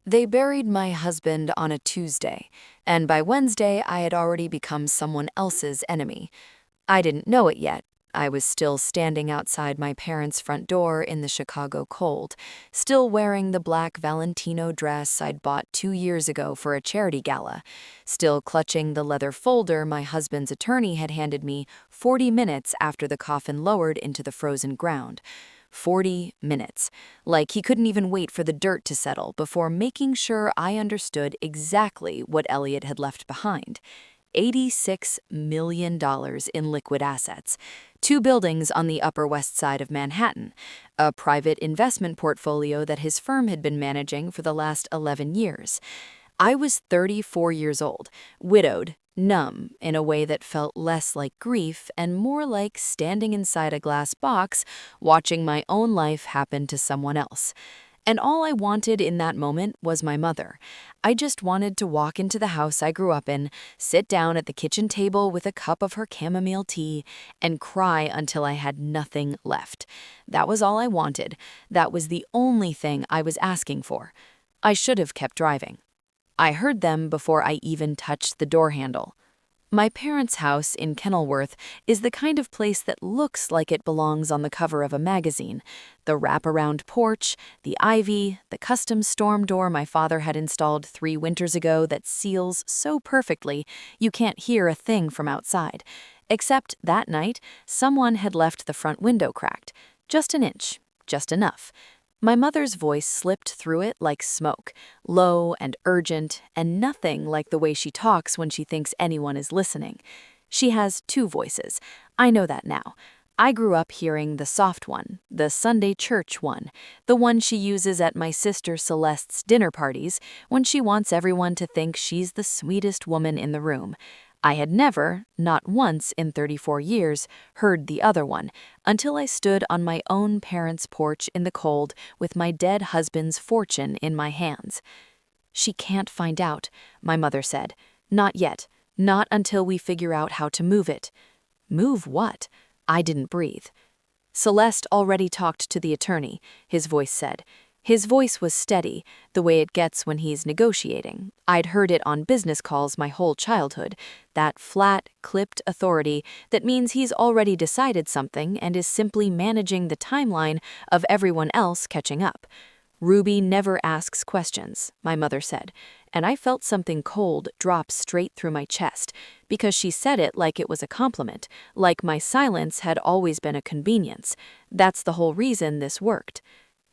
They buried my husband on a Tuesday, and by Wednesday I had already become someone else's enemy. I didn't know it yet. I was still standing outside my parents' front door in the Chicago cold, still wearing the black Valentino dress I'd bought 2 years ago for a charity gala, still clutching the leather folder my husband's attorney had handed me 40 minutes after the coffin lowered into the frozen ground. 40 minutes. Like he couldn't even wait for the dirt to settle before making sure I understood exactly what Elliot had left behind. $86 million in liquid assets, 2 buildings on the Upper West Side of Manhattan, a private investment portfolio that his firm had been managing for the last 11 years. I was 34 years old, widowed, numb in a way that felt less like grief and more like standing inside a glass box, watching my own life happen to someone else. And all I wanted in that moment was my mother. I just wanted to walk into the house I grew up in, sit down at the kitchen table with a cup of her chamomile tea, and cry until I had nothing left. That was all I wanted. That was the only thing I was asking for. I should have kept driving. I heard them before I even touched the door handle. My parents' house in Kenilworth is the kind of place that looks like it belongs on the cover of a magazine. The wraparound porch, the ivy, the custom storm door my father had installed 3 winters ago that seals so perfectly you can't hear a thing from outside. Except that night, someone had left the front window cracked. Just an inch, just enough. My mother's voice slipped through it like smoke, low and urgent, and nothing like the way she talks when she thinks anyone is listening. She has 2 voices. I know that now. I grew up hearing the soft one, the Sunday church one, the one she uses at my sister Celeste's dinner parties when she wants everyone to think she's the sweetest woman in the room. I had never, not once in 34 years, heard the other one, until I stood on my own parents' porch in the cold with my dead husband's fortune in my hands. "She can't find out," my mother said. "Not yet. Not until we figure out how to move it." Move what? I didn't breathe. "Celeste already talked to the attorney," his voice said. His voice was steady, the way it gets when he's negotiating. I'd heard it on business calls my whole childhood, that flat, clipped authority that means he's already decided something and is simply managing the timeline of everyone else catching up. "Ruby never asks questions," my mother said, and I felt something cold drop straight through my chest, because she said it like it was a compliment, like my silence had always been a convenience. That's the whole reason this worked.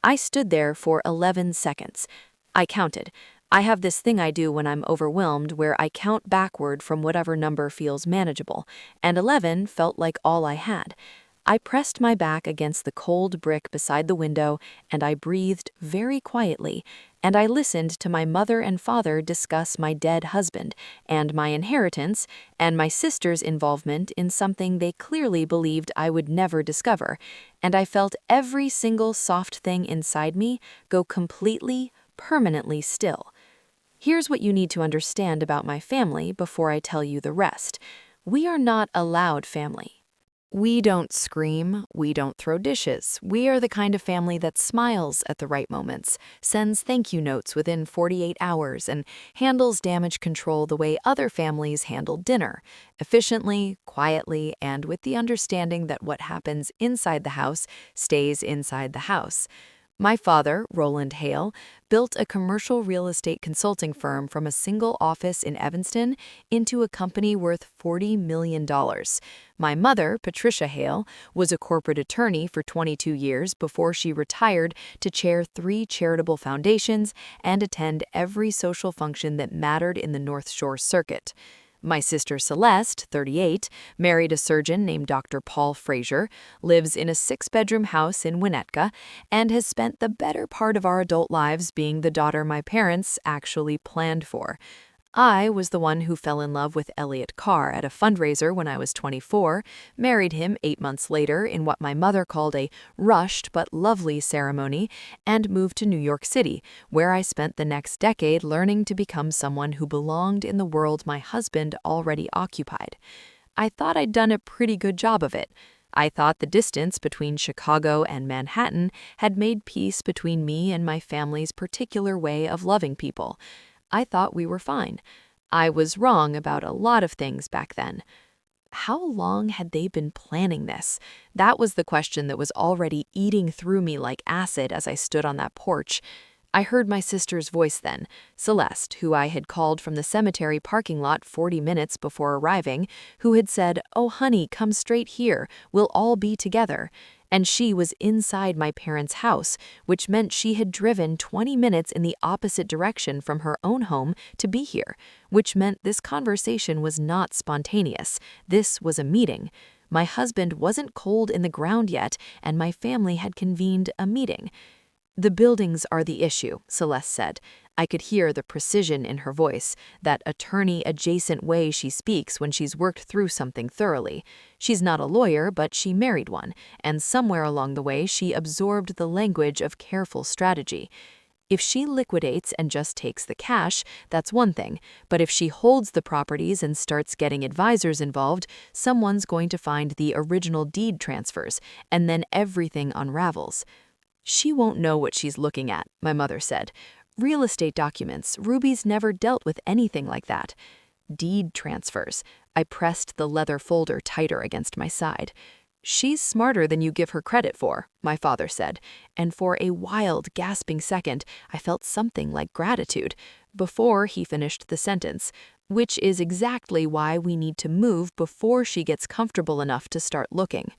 I stood there for 11 seconds. I counted. I have this thing I do when I'm overwhelmed where I count backward from whatever number feels manageable, and 11 felt like all I had. I pressed my back against the cold brick beside the window, and I breathed very quietly, and I listened to my mother and father discuss my dead husband, and my inheritance, and my sister's involvement in something they clearly believed I would never discover, and I felt every single soft thing inside me go completely, permanently still. Here's what you need to understand about my family before I tell you the rest. We are not a loud family. We don't scream, we don't throw dishes. We are the kind of family that smiles at the right moments, sends thank you notes within 48 hours, and handles damage control the way other families handle dinner, efficiently, quietly, and with the understanding that what happens inside the house stays inside the house. My father, Roland Hale, built a commercial real estate consulting firm from a single office in Evanston into a company worth $40 million. My mother, Patricia Hale, was a corporate attorney for 22 years before she retired to chair 3 charitable foundations and attend every social function that mattered in the North Shore circuit. My sister Celeste, 38, married a surgeon named Dr. Paul Frazier, lives in a 6-bedroom house in Winnetka, and has spent the better part of our adult lives being the daughter my parents actually planned for. I was the one who fell in love with Elliot Carr at a fundraiser when I was 24, married him 8 months later in what my mother called a rushed but lovely ceremony, and moved to New York City, where I spent the next decade learning to become someone who belonged in the world my husband already occupied. I thought I'd done a pretty good job of it. I thought the distance between Chicago and Manhattan had made peace between me and my family's particular way of loving people. I thought we were fine. I was wrong about a lot of things back then. How long had they been planning this? That was the question that was already eating through me like acid as I stood on that porch. I heard my sister's voice then, Celeste, who I had called from the cemetery parking lot 40 minutes before arriving, who had said, "Oh, honey, come straight here. We'll all be together." And she was inside my parents' house, which meant she had driven 20 minutes in the opposite direction from her own home to be here, which meant this conversation was not spontaneous. This was a meeting. My husband wasn't cold in the ground yet, and my family had convened a meeting. "The buildings are the issue," Celeste said. I could hear the precision in her voice, that attorney-adjacent way she speaks when she's worked through something thoroughly. She's not a lawyer, but she married one, and somewhere along the way she absorbed the language of careful strategy. If she liquidates and just takes the cash, that's one thing, but if she holds the properties and starts getting advisors involved, someone's going to find the original deed transfers, and then everything unravels. "She won't know what she's looking at," my mother said. "Real estate documents, Ruby's never dealt with anything like that." Deed transfers. I pressed the leather folder tighter against my side. "She's smarter than you give her credit for," my father said, and for a wild, gasping second, I felt something like gratitude, before he finished the sentence, "which is exactly why we need to move before she gets comfortable enough to start looking."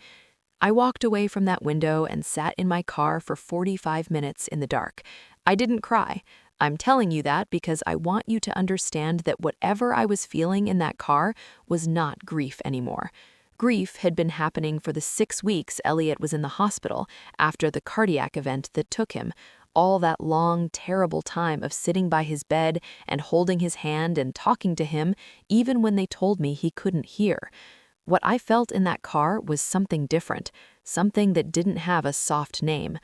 I walked away from that window and sat in my car for 45 minutes in the dark. I didn't cry. I'm telling you that because I want you to understand that whatever I was feeling in that car was not grief anymore. Grief had been happening for the 6 weeks Elliot was in the hospital after the cardiac event that took him. All that long, terrible time of sitting by his bed and holding his hand and talking to him, even when they told me he couldn't hear. What I felt in that car was something different, something that didn't have a soft name.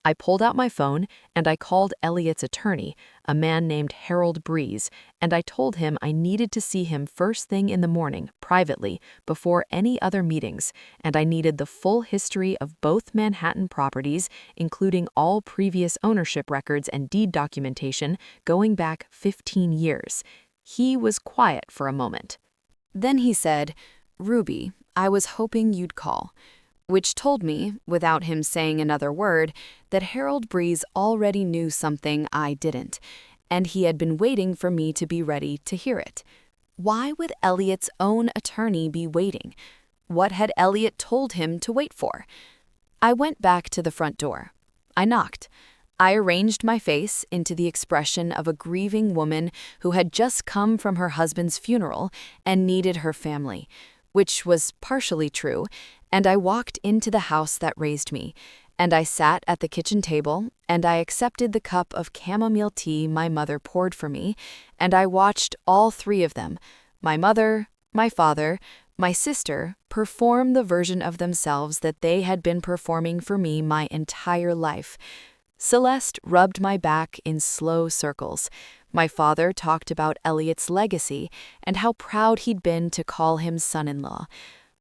I pulled out my phone and I called Elliot's attorney, a man named Harold Breeze, and I told him I needed to see him first thing in the morning, privately, before any other meetings, and I needed the full history of both Manhattan properties, including all previous ownership records and deed documentation going back 15 years. He was quiet for a moment. Then he said, "Ruby, I was hoping you'd call," which told me, without him saying another word, that Harold Breeze already knew something I didn't, and he had been waiting for me to be ready to hear it. Why would Elliot's own attorney be waiting? What had Elliot told him to wait for? I went back to the front door. I knocked. I arranged my face into the expression of a grieving woman who had just come from her husband's funeral and needed her family, which was partially true, and I walked into the house that raised me, and I sat at the kitchen table, and I accepted the cup of chamomile tea my mother poured for me, and I watched all three of them, my mother, my father, my sister, perform the version of themselves that they had been performing for me my entire life. Celeste rubbed my back in slow circles. My father talked about Elliot's legacy and how proud he'd been to call him son-in-law.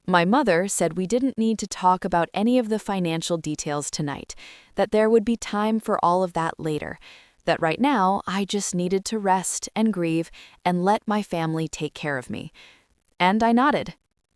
My mother said we didn't need to talk about any of the financial details tonight, that there would be time for all of that later, that right now I just needed to rest and grieve and let my family take care of me. And I nodded.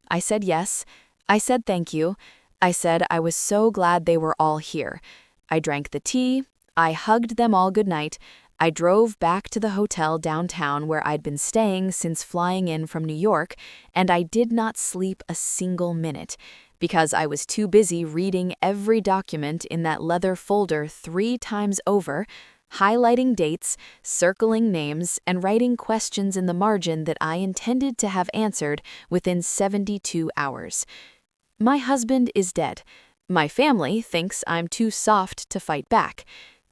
I said yes. I said thank you. I said I was so glad they were all here. I drank the tea. I hugged them all goodnight. I drove back to the hotel downtown where I'd been staying since flying in from New York, and I did not sleep a single minute because I was too busy reading every document in that leather folder 3 times over, highlighting dates, circling names, and writing questions in the margin that I intended to have answered within 72 hours. My husband is dead. My family thinks I'm too soft to fight back.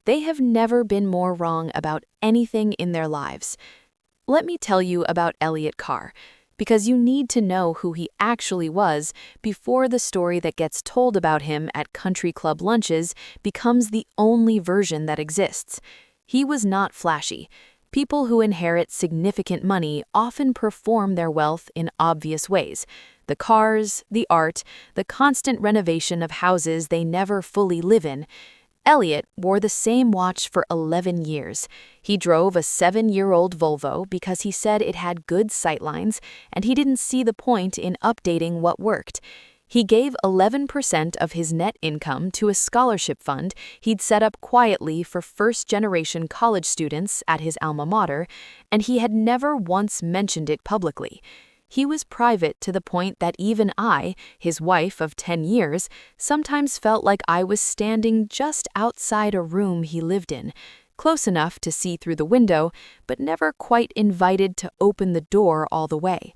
They have never been more wrong about anything in their lives. Let me tell you about Elliot Carr, because you need to know who he actually was before the story that gets told about him at country club lunches becomes the only version that exists. He was not flashy. People who inherit significant money often perform their wealth in obvious ways. The cars, the art, the constant renovation of houses they never fully live in. Elliot wore the same watch for 11 years. He drove a 7-year-old Volvo because he said it had good sightlines, and he didn't see the point in updating what worked. He gave 11% of his net income to a scholarship fund he'd set up quietly for first-generation college students at his alma mater, and he had never once mentioned it publicly. He was private to the point that even I, his wife of 10 years, sometimes felt like I was standing just outside a room he lived in, close enough to see through the window, but never quite invited to open the door all the way.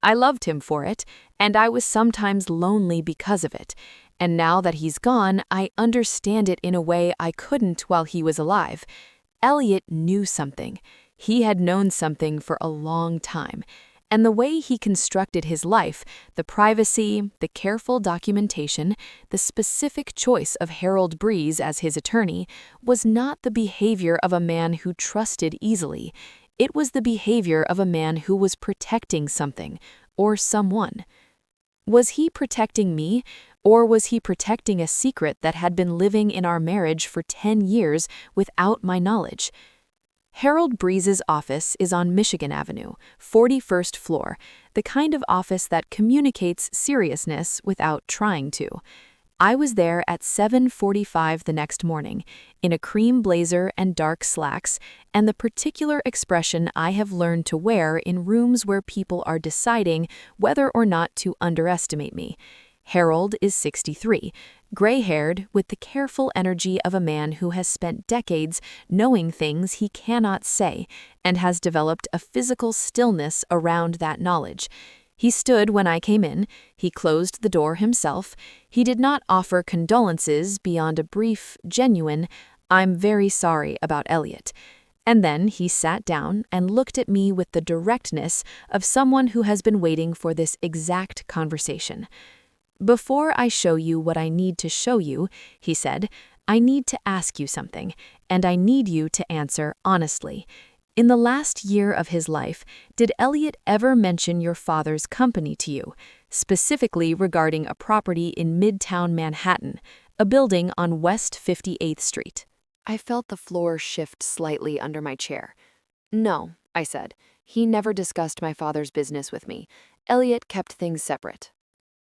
I loved him for it, and I was sometimes lonely because of it. And now that he's gone, I understand it in a way I couldn't while he was alive. Elliot knew something. He had known something for a long time. And the way he constructed his life, the privacy, the careful documentation, the specific choice of Harold Breeze as his attorney, was not the behavior of a man who trusted easily. It was the behavior of a man who was protecting something, or someone. Was he protecting me, or was he protecting a secret that had been living in our marriage for 10 years without my knowledge? Harold Breeze's office is on Michigan Avenue, 41st floor, the kind of office that communicates seriousness without trying to. I was there at 7:45 the next morning, in a cream blazer and dark slacks, and the particular expression I have learned to wear in rooms where people are deciding whether or not to underestimate me. Harold is 63, gray-haired, with the careful energy of a man who has spent decades knowing things he cannot say and has developed a physical stillness around that knowledge. He stood when I came in, he closed the door himself, he did not offer condolences beyond a brief, genuine, "I'm very sorry about Elliot." And then he sat down and looked at me with the directness of someone who has been waiting for this exact conversation. "Before I show you what I need to show you," he said, "I need to ask you something, and I need you to answer honestly. In the last year of his life, did Elliot ever mention your father's company to you, specifically regarding a property in Midtown Manhattan, a building on West 58th Street?" I felt the floor shift slightly under my chair. "No," I said. "He never discussed my father's business with me. Elliot kept things separate."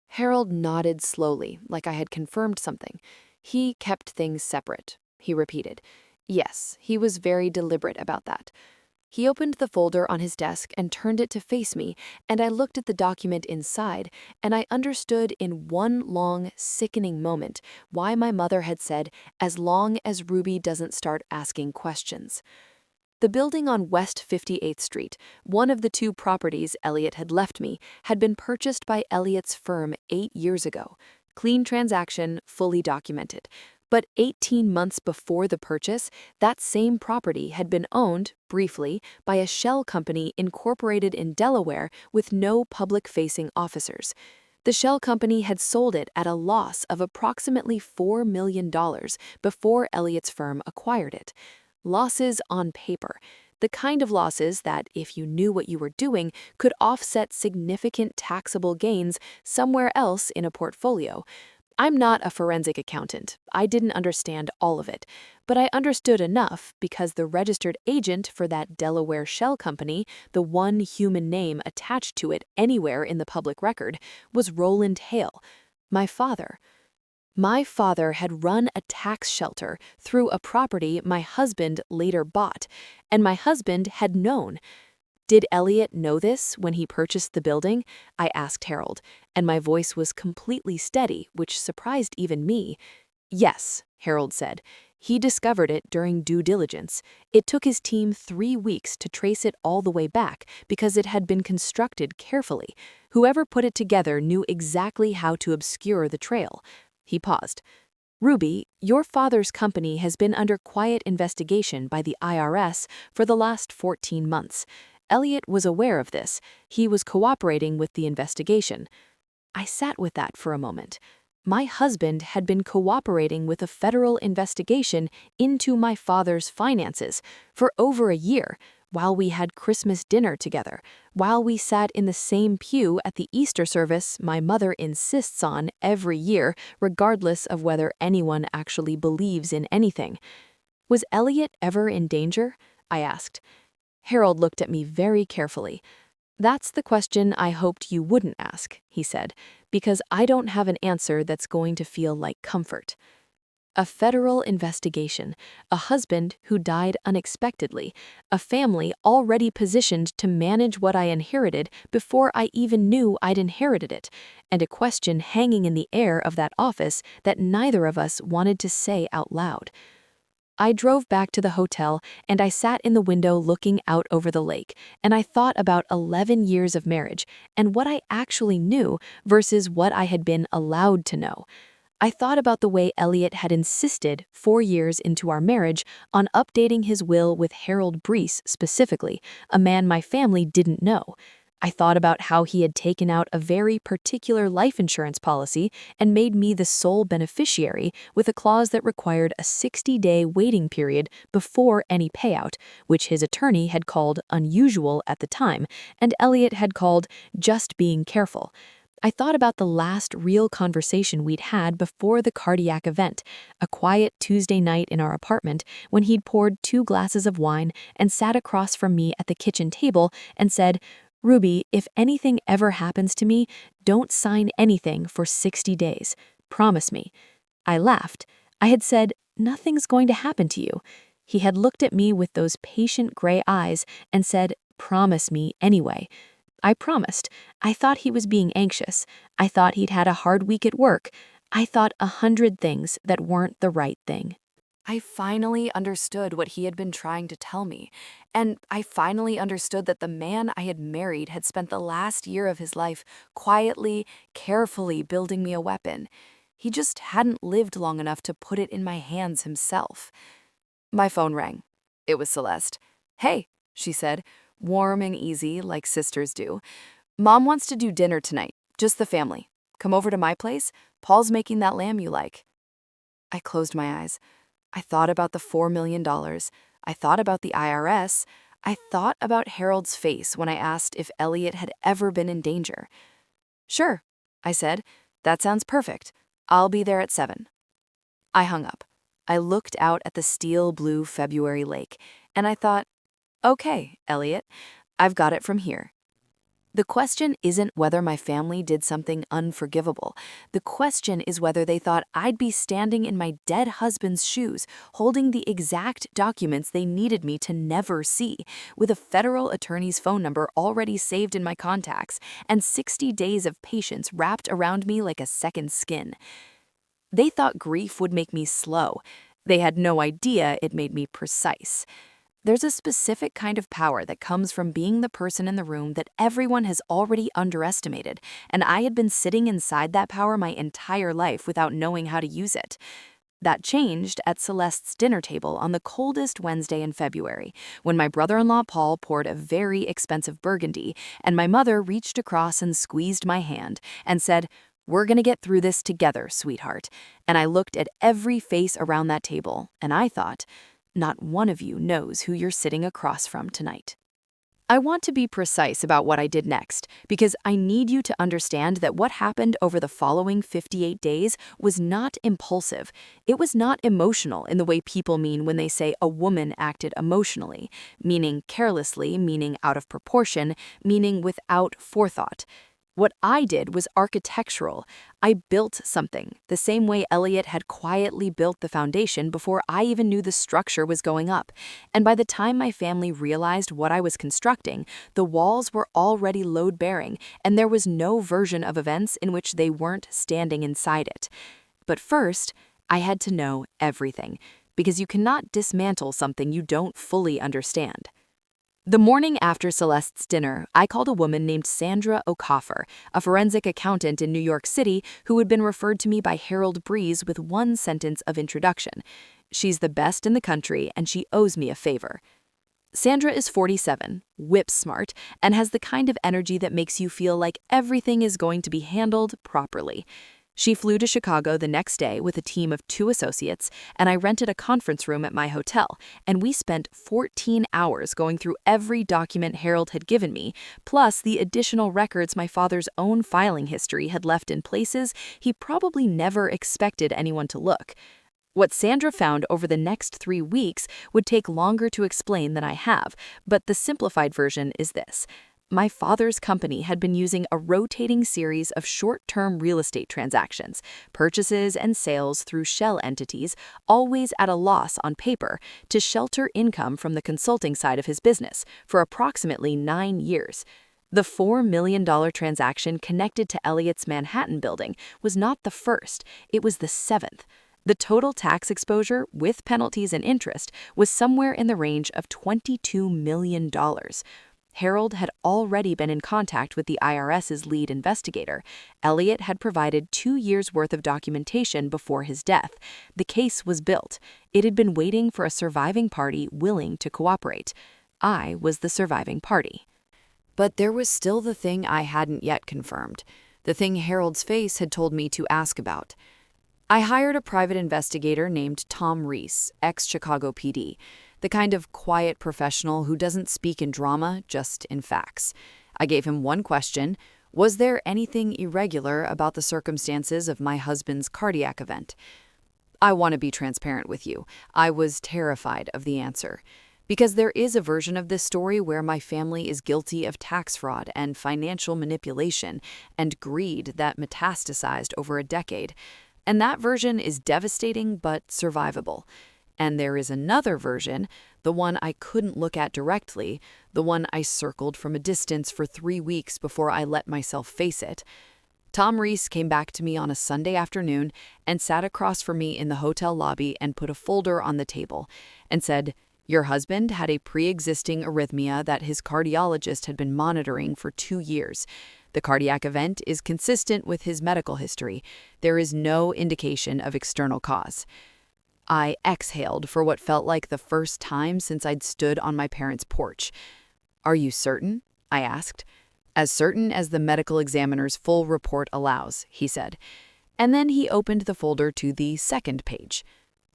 Harold nodded slowly, like I had confirmed something. "He kept things separate," he repeated. "Yes, he was very deliberate about that." He opened the folder on his desk and turned it to face me, and I looked at the document inside, and I understood in one long, sickening moment why my mother had said, "as long as Ruby doesn't start asking questions." The building on West 58th Street, one of the two properties Elliot had left me, had been purchased by Elliot's firm 8 years ago. Clean transaction, fully documented. But 18 months before the purchase, that same property had been owned, briefly, by a shell company incorporated in Delaware with no public-facing officers. The shell company had sold it at a loss of approximately $4 million before Elliot's firm acquired it. Losses on paper, the kind of losses that, if you knew what you were doing, could offset significant taxable gains somewhere else in a portfolio. I'm not a forensic accountant. I didn't understand all of it, but I understood enough because the registered agent for that Delaware shell company, the one human name attached to it anywhere in the public record, was Roland Hale, my father. My father had run a tax shelter through a property my husband later bought, and my husband had known. "Did Elliot know this when he purchased the building?" I asked Harold, and my voice was completely steady, which surprised even me. "Yes," Harold said. "He discovered it during due diligence. It took his team 3 weeks to trace it all the way back because it had been constructed carefully. Whoever put it together knew exactly how to obscure the trail." He paused. "Ruby, your father's company has been under quiet investigation by the IRS for the last 14 months. Elliot was aware of this. He was cooperating with the investigation." I sat with that for a moment. My husband had been cooperating with a federal investigation into my father's finances for over a year, while we had Christmas dinner together, while we sat in the same pew at the Easter service my mother insists on every year, regardless of whether anyone actually believes in anything. Was Elliot ever in danger? I asked. Harold looked at me very carefully. That's the question I hoped you wouldn't ask, he said, because I don't have an answer that's going to feel like comfort. A federal investigation, a husband who died unexpectedly, a family already positioned to manage what I inherited before I even knew I'd inherited it, and a question hanging in the air of that office that neither of us wanted to say out loud. I drove back to the hotel and I sat in the window looking out over the lake, and I thought about 11 years of marriage and what I actually knew versus what I had been allowed to know. I thought about the way Elliot had insisted 4 years into our marriage on updating his will with Harold Brees specifically, a man my family didn't know. I thought about how he had taken out a very particular life insurance policy and made me the sole beneficiary with a clause that required a 60-day waiting period before any payout, which his attorney had called unusual at the time, and Elliot had called just being careful. I thought about the last real conversation we'd had before the cardiac event, a quiet Tuesday night in our apartment when he'd poured 2 glasses of wine and sat across from me at the kitchen table and said, "Ruby, if anything ever happens to me, don't sign anything for 60 days. Promise me." I laughed. I had said, "Nothing's going to happen to you." He had looked at me with those patient gray eyes and said, "Promise me anyway." I promised. I thought he was being anxious. I thought he'd had a hard week at work. I thought 100 things that weren't the right thing. I finally understood what he had been trying to tell me, and I finally understood that the man I had married had spent the last year of his life quietly, carefully building me a weapon. He just hadn't lived long enough to put it in my hands himself. My phone rang. It was Celeste. "Hey," she said, warm and easy like sisters do. "Mom wants to do dinner tonight, just the family. Come over to my place. Paul's making that lamb you like." I closed my eyes. I thought about the $4 million. I thought about the IRS. I thought about Harold's face when I asked if Elliot had ever been in danger. "Sure," I said. "That sounds perfect. I'll be there at 7. I hung up. I looked out at the steel blue February lake, and I thought, "Okay, Elliot, I've got it from here." The question isn't whether my family did something unforgivable. The question is whether they thought I'd be standing in my dead husband's shoes, holding the exact documents they needed me to never see, with a federal attorney's phone number already saved in my contacts, and 60 days of patience wrapped around me like a second skin. They thought grief would make me slow. They had no idea it made me precise. There's a specific kind of power that comes from being the person in the room that everyone has already underestimated, and I had been sitting inside that power my entire life without knowing how to use it. That changed at Celeste's dinner table on the coldest Wednesday in February, when my brother-in-law Paul poured a very expensive burgundy, and my mother reached across and squeezed my hand and said, "We're gonna get through this together, sweetheart." And I looked at every face around that table, and I thought, not one of you knows who you're sitting across from tonight. I want to be precise about what I did next, because I need you to understand that what happened over the following 58 days was not impulsive. It was not emotional in the way people mean when they say a woman acted emotionally, meaning carelessly, meaning out of proportion, meaning without forethought. What I did was architectural. I built something, the same way Elliot had quietly built the foundation before I even knew the structure was going up. And by the time my family realized what I was constructing, the walls were already load-bearing, and there was no version of events in which they weren't standing inside it. But first, I had to know everything, because you cannot dismantle something you don't fully understand. The morning after Celeste's dinner, I called a woman named Sandra O'Coffer, a forensic accountant in New York City who had been referred to me by Harold Brees with one sentence of introduction. "She's the best in the country, and she owes me a favor." Sandra is 47, whip-smart, and has the kind of energy that makes you feel like everything is going to be handled properly. She flew to Chicago the next day with a team of 2 associates, and I rented a conference room at my hotel, and we spent 14 hours going through every document Harold had given me, plus the additional records my father's own filing history had left in places he probably never expected anyone to look. What Sandra found over the next 3 weeks would take longer to explain than I have, but the simplified version is this. My father's company had been using a rotating series of short-term real estate transactions, purchases and sales through shell entities, always at a loss on paper, to shelter income from the consulting side of his business for approximately 9 years. The $4 million transaction connected to Elliott's Manhattan building was not the first, it was the 7th. The total tax exposure, with penalties and interest, was somewhere in the range of $22 million. Harold had already been in contact with the IRS's lead investigator. Elliott had provided 2 years' worth of documentation before his death. The case was built. It had been waiting for a surviving party willing to cooperate. I was the surviving party. But there was still the thing I hadn't yet confirmed, the thing Harold's face had told me to ask about. I hired a private investigator named Tom Reese, ex-Chicago PD, the kind of quiet professional who doesn't speak in drama, just in facts. I gave him one question: was there anything irregular about the circumstances of my husband's cardiac event? I want to be transparent with you. I was terrified of the answer. Because there is a version of this story where my family is guilty of tax fraud and financial manipulation and greed that metastasized over a decade. And that version is devastating but survivable. And there is another version, the one I couldn't look at directly, the one I circled from a distance for 3 weeks before I let myself face it. Tom Reese came back to me on a Sunday afternoon and sat across from me in the hotel lobby and put a folder on the table and said, "Your husband had a pre-existing arrhythmia that his cardiologist had been monitoring for 2 years. The cardiac event is consistent with his medical history. There is no indication of external cause." I exhaled for what felt like the first time since I'd stood on my parents' porch. "Are you certain?" I asked. "As certain as the medical examiner's full report allows," he said. And then he opened the folder to the second page.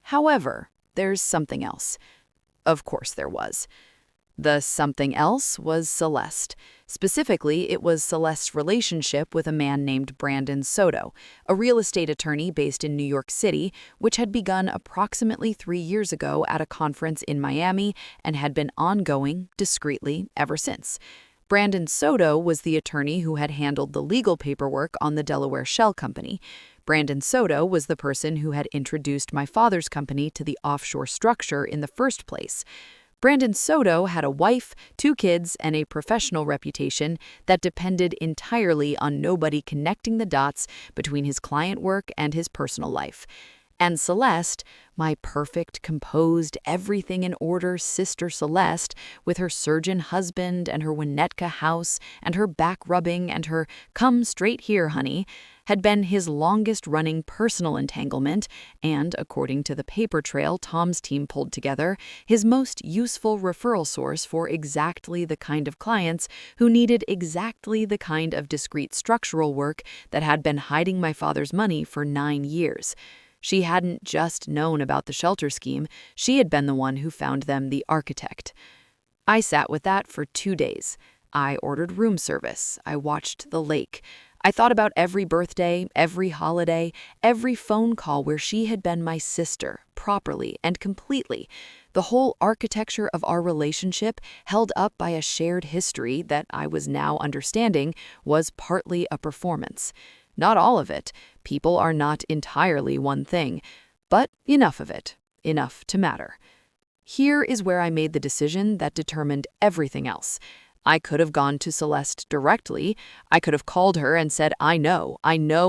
"However, there's something else." Of course there was. The something else was Celeste. Specifically, it was Celeste's relationship with a man named Brandon Soto, a real estate attorney based in New York City, which had begun approximately 3 years ago at a conference in Miami and had been ongoing, discreetly, ever since. Brandon Soto was the attorney who had handled the legal paperwork on the Delaware Shell Company. Brandon Soto was the person who had introduced my father's company to the offshore structure in the first place. Brandon Soto had a wife, 2 kids, and a professional reputation that depended entirely on nobody connecting the dots between his client work and his personal life. And Celeste, my perfect, composed, everything-in-order sister Celeste, with her surgeon husband and her Winnetka house and her back-rubbing and her "come straight here, honey," had been his longest-running personal entanglement and, according to the paper trail Tom's team pulled together, his most useful referral source for exactly the kind of clients who needed exactly the kind of discreet structural work that had been hiding my father's money for 9 years. She hadn't just known about the shelter scheme, she had been the one who found them the architect. I sat with that for 2 days. I ordered room service. I watched the lake. I thought about every birthday, every holiday, every phone call where she had been my sister, properly and completely. The whole architecture of our relationship, held up by a shared history that I was now understanding was partly a performance. Not all of it. People are not entirely one thing. But enough of it. Enough to matter. Here is where I made the decision that determined everything else. I could have gone to Celeste directly. I could have called her and said, I know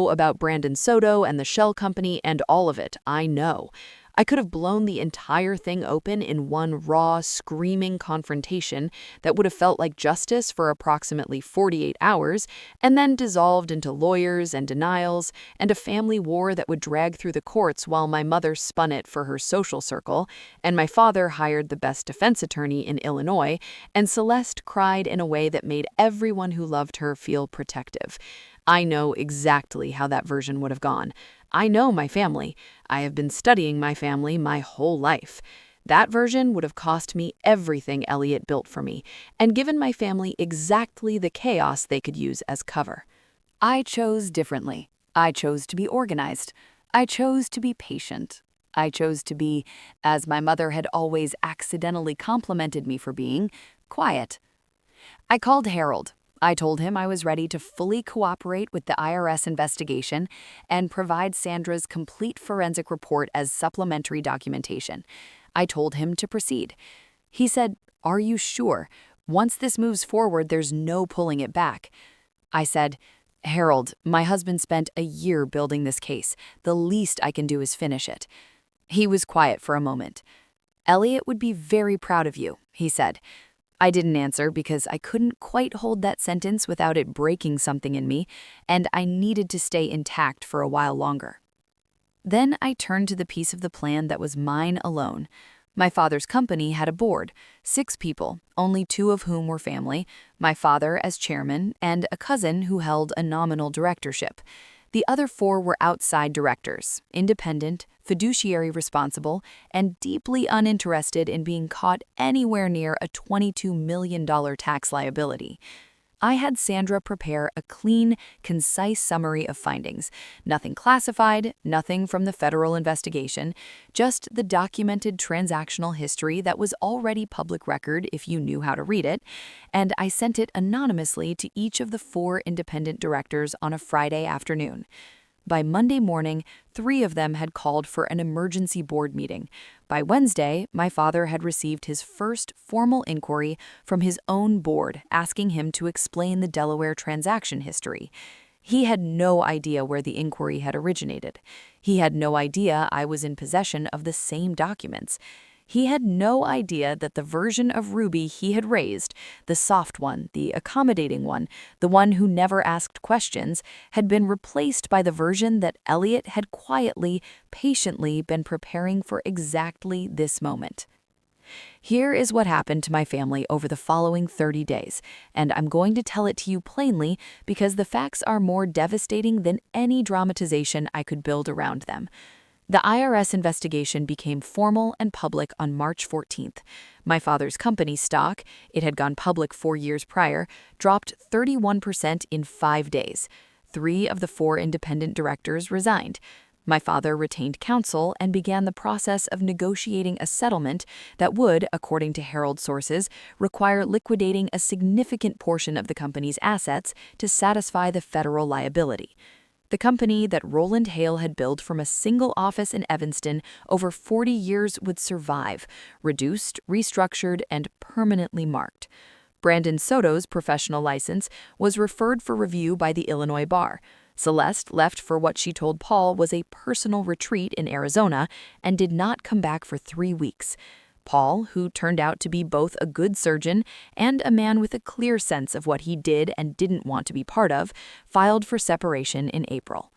about Brandon Soto and the Shell Company and all of it. I know. I could have blown the entire thing open in one raw, screaming confrontation that would have felt like justice for approximately 48 hours, and then dissolved into lawyers and denials, and a family war that would drag through the courts while my mother spun it for her social circle, and my father hired the best defense attorney in Illinois, and Celeste cried in a way that made everyone who loved her feel protective. I know exactly how that version would have gone. I know my family. I have been studying my family my whole life. That version would have cost me everything Elliot built for me and given my family exactly the chaos they could use as cover. I chose differently. I chose to be organized. I chose to be patient. I chose to be, as my mother had always accidentally complimented me for being, quiet. I called Harold. I told him I was ready to fully cooperate with the IRS investigation and provide Sandra's complete forensic report as supplementary documentation. I told him to proceed. He said, "Are you sure? Once this moves forward, there's no pulling it back." I said, "Harold, my husband spent a year building this case. The least I can do is finish it." He was quiet for a moment. "Elliot would be very proud of you," he said. I didn't answer because I couldn't quite hold that sentence without it breaking something in me, and I needed to stay intact for a while longer. Then I turned to the piece of the plan that was mine alone. My father's company had a board, 6 people, only 2 of whom were family, my father as chairman and a cousin who held a nominal directorship. The other 4 were outside directors, independent, fiduciary responsible, and deeply uninterested in being caught anywhere near a $22 million tax liability. I had Sandra prepare a clean, concise summary of findings. Nothing classified, nothing from the federal investigation, just the documented transactional history that was already public record if you knew how to read it, and I sent it anonymously to each of the 4 independent directors on a Friday afternoon. By Monday morning, 3 of them had called for an emergency board meeting. By Wednesday, my father had received his first formal inquiry from his own board asking him to explain the Delaware transaction history. He had no idea where the inquiry had originated. He had no idea I was in possession of the same documents. He had no idea that the version of Ruby he had raised, the soft one, the accommodating one, the one who never asked questions, had been replaced by the version that Elliot had quietly, patiently been preparing for exactly this moment. Here is what happened to my family over the following 30 days, and I'm going to tell it to you plainly because the facts are more devastating than any dramatization I could build around them. The IRS investigation became formal and public on March 14th. My father's company stock, it had gone public 4 years prior, dropped 31% in 5 days. 3 of the 4 independent directors resigned. My father retained counsel and began the process of negotiating a settlement that would, according to Herald sources, require liquidating a significant portion of the company's assets to satisfy the federal liability. The company that Roland Hale had built from a single office in Evanston over 40 years would survive, reduced, restructured, and permanently marked. Brandon Soto's professional license was referred for review by the Illinois Bar. Celeste left for what she told Paul was a personal retreat in Arizona and did not come back for 3 weeks. Paul, who turned out to be both a good surgeon and a man with a clear sense of what he did and didn't want to be part of, filed for separation in April.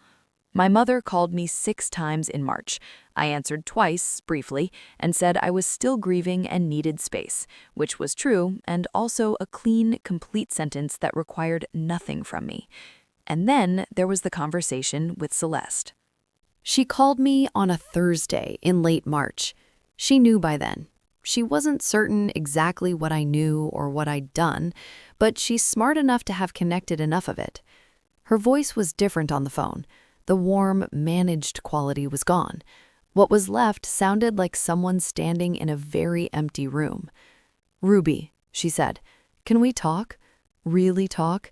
My mother called me 6 times in March. I answered twice, briefly, and said I was still grieving and needed space, which was true, and also a clean, complete sentence that required nothing from me. And then there was the conversation with Celeste. She called me on a Thursday in late March. She knew by then. She wasn't certain exactly what I knew or what I'd done, but she's smart enough to have connected enough of it. Her voice was different on the phone. The warm, managed quality was gone. What was left sounded like someone standing in a very empty room. "Ruby," she said, "can we talk? Really talk?"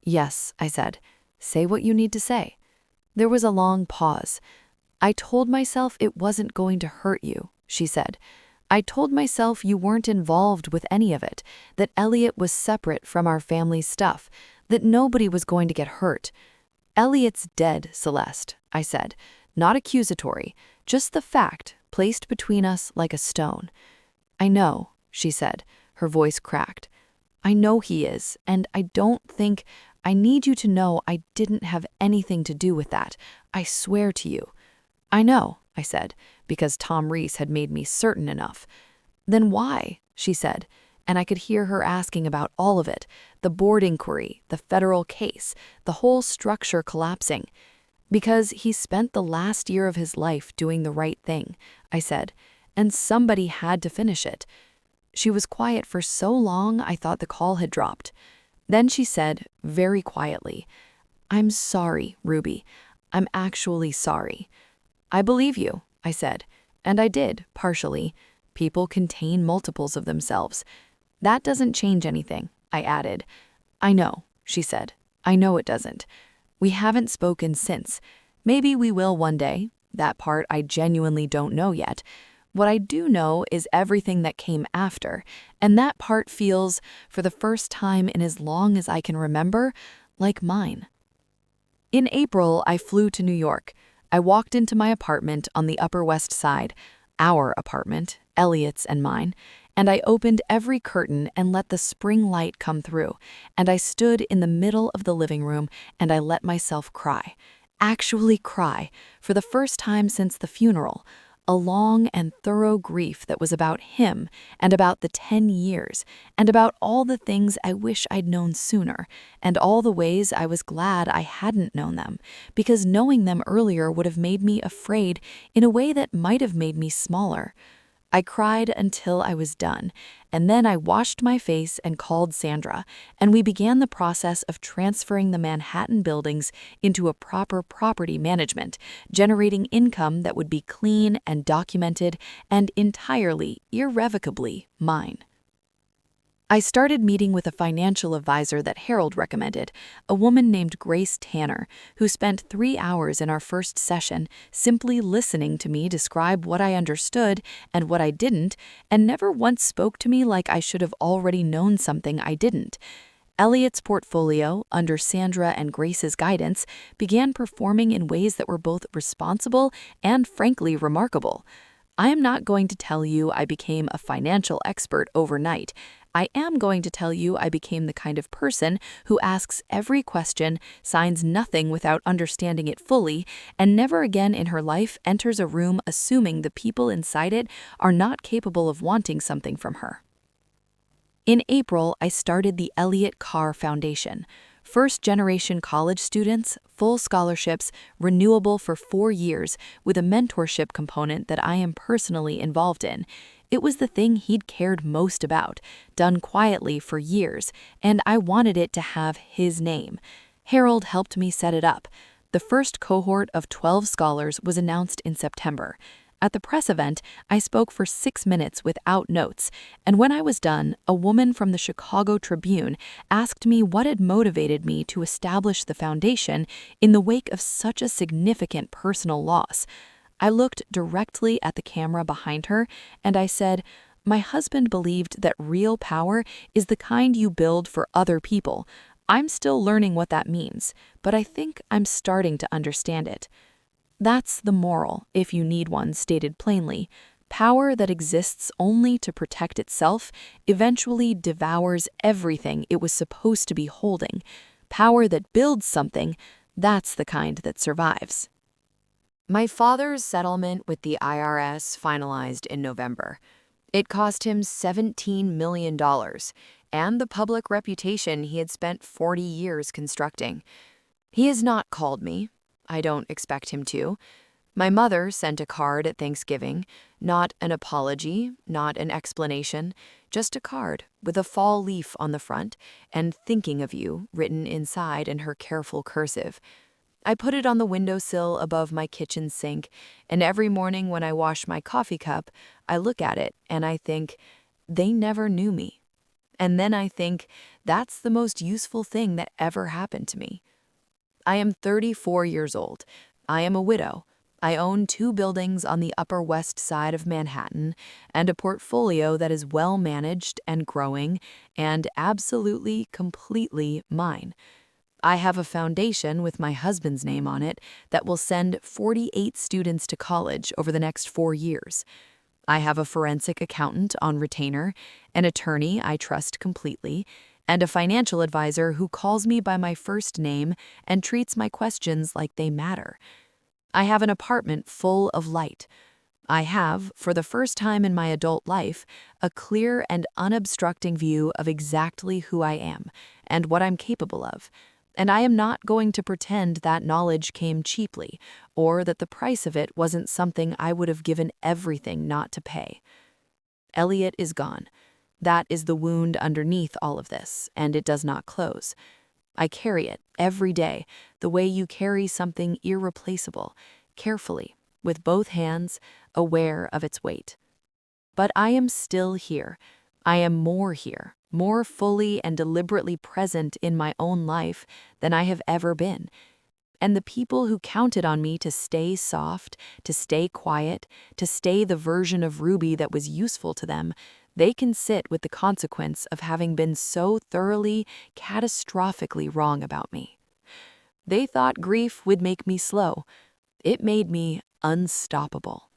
"Yes," I said. "Say what you need to say." There was a long pause. "I told myself it wasn't going to hurt you," she said. "I told myself you weren't involved with any of it, that Elliot was separate from our family stuff, that nobody was going to get hurt." "Elliot's dead, Celeste," I said, not accusatory, just the fact placed between us like a stone. "I know," she said, her voice cracked. "I know he is, and I need you to know I didn't have anything to do with that. I swear to you." "I know," I said, because Tom Reese had made me certain enough. "Then why?" she said. and I could hear her asking about all of it, the board inquiry, the federal case, the whole structure collapsing. Because he spent the last year of his life doing the right thing, I said, and somebody had to finish it. She was quiet for so long I thought the call had dropped. Then she said, very quietly, "I'm sorry, Ruby. I'm actually sorry." "I believe you," I said, and I did, partially. People contain multiples of themselves. "That doesn't change anything," I added. "I know," she said. "I know it doesn't. We haven't spoken since. Maybe we will one day. That part I genuinely don't know yet. What I do know is everything that came after, and that part feels, for the first time in as long as I can remember, like mine." In April, I flew to New York. I walked into my apartment on the Upper West Side, our apartment, Elliot's and mine, and I opened every curtain and let the spring light come through, and I stood in the middle of the living room and I let myself cry. Actually cry, for the first time since the funeral. A long and thorough grief that was about him and about the 10 years and about all the things I wish I'd known sooner and all the ways I was glad I hadn't known them, because knowing them earlier would have made me afraid in a way that might have made me smaller. I cried until I was done, and then I washed my face and called Sandra, and we began the process of transferring the Manhattan buildings into a proper property management, generating income that would be clean and documented and entirely, irrevocably mine. I started meeting with a financial advisor that Harold recommended, a woman named Grace Tanner, who spent 3 hours in our first session simply listening to me describe what I understood and what I didn't, and never once spoke to me like I should have already known something I didn't. Elliot's portfolio, under Sandra and Grace's guidance, began performing in ways that were both responsible and frankly remarkable. I am not going to tell you I became a financial expert overnight. I am going to tell you I became the kind of person who asks every question, signs nothing without understanding it fully, and never again in her life enters a room assuming the people inside it are not capable of wanting something from her. In April, I started the Elliott Carr Foundation. First-generation college students, full scholarships, renewable for 4 years, with a mentorship component that I am personally involved in. It was the thing he'd cared most about, done quietly for years, and I wanted it to have his name. Harold helped me set it up. The first cohort of 12 scholars was announced in September. At the press event, I spoke for 6 minutes without notes, and when I was done, a woman from the Chicago Tribune asked me what had motivated me to establish the foundation in the wake of such a significant personal loss. I looked directly at the camera behind her, and I said, "My husband believed that real power is the kind you build for other people. I'm still learning what that means, but I think I'm starting to understand it." That's the moral, if you need one stated plainly. Power that exists only to protect itself eventually devours everything it was supposed to be holding. Power that builds something, that's the kind that survives. My father's settlement with the IRS finalized in November. It cost him $17 million, and the public reputation he had spent 40 years constructing. He has not called me. I don't expect him to. My mother sent a card at Thanksgiving, not an apology, not an explanation, just a card with a fall leaf on the front and "thinking of you" written inside in her careful cursive. I put it on the windowsill above my kitchen sink, and every morning when I wash my coffee cup, I look at it and I think, they never knew me. And then I think, that's the most useful thing that ever happened to me. I am 34 years old. I am a widow. I own 2 buildings on the Upper West Side of Manhattan and a portfolio that is well managed and growing and absolutely, completely mine. I have a foundation with my husband's name on it that will send 48 students to college over the next 4 years. I have a forensic accountant on retainer, an attorney I trust completely, and a financial advisor who calls me by my first name and treats my questions like they matter. I have an apartment full of light. I have, for the first time in my adult life, a clear and unobstructing view of exactly who I am and what I'm capable of. And I am not going to pretend that knowledge came cheaply, or that the price of it wasn't something I would have given everything not to pay. Elliot is gone. That is the wound underneath all of this, and it does not close. I carry it every day, the way you carry something irreplaceable, carefully, with both hands, aware of its weight. But I am still here. I am more here, more fully and deliberately present in my own life than I have ever been. And the people who counted on me to stay soft, to stay quiet, to stay the version of Ruby that was useful to them, they can sit with the consequence of having been so thoroughly, catastrophically wrong about me. They thought grief would make me slow. It made me unstoppable.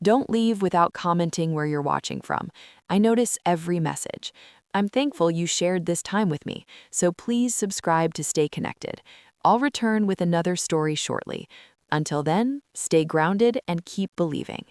Don't leave without commenting where you're watching from. I notice every message. I'm thankful you shared this time with me, so please subscribe to stay connected. I'll return with another story shortly. Until then, stay grounded and keep believing.